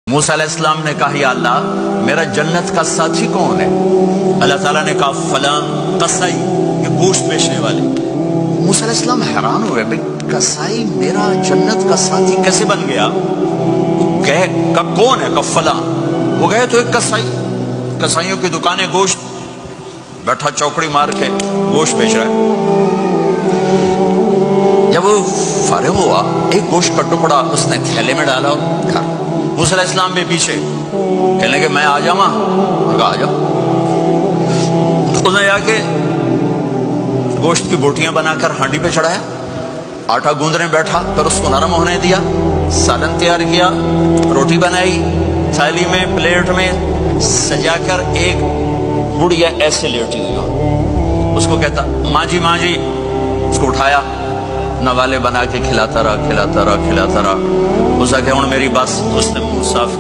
موسیٰ علیہ السلام نے کہا یا اللہ میرا جنت کا ساتھی کون ہے؟ اللہ تعالیٰ نے کہا فلاں قصائی، یہ گوشت بیچنے والے۔ موسیٰ علیہ السلام حیران ہوئے، بھئی قصائی میرا جنت کا ساتھی کیسے بن گیا؟ وہ کہے کہ کون ہے؟ کہ فلاں۔ وہ گئے تو ایک قصائی، قصائیوں کی دکانیں، گوشت، بیٹھا چوکڑی مار کے گوشت بیچ رہا ہے۔ جب وہ فارغ ہوا ایک گوشت کا ٹکڑا اس نے تھیلے میں ڈالا اور گھر۔ موسیٰ علیہ السلام بھی پیچھے، کہنے لگے میں آ جاؤں؟ کہا آ جاؤ۔ اس نے جا کے گوشت کی بوٹیاں بنا کر ہانڈی پہ چڑھایا، آٹا گوندنے بیٹھا، پھر اس کو نرم ہونے دیا، سالن تیار کیا، روٹی بنائی، تھالی میں پلیٹ میں سجا کر ایک بڑھیا ایسے لیٹی ہوئی ہو، اس کو کہتا ماں جی ماں جی، اس کو اٹھایا، نوالے بنا کے کھلاتا رہا کھلاتا رہا کھلاتا رہا۔ اس نے کہا ہن میری بس، اس نے منہ صاف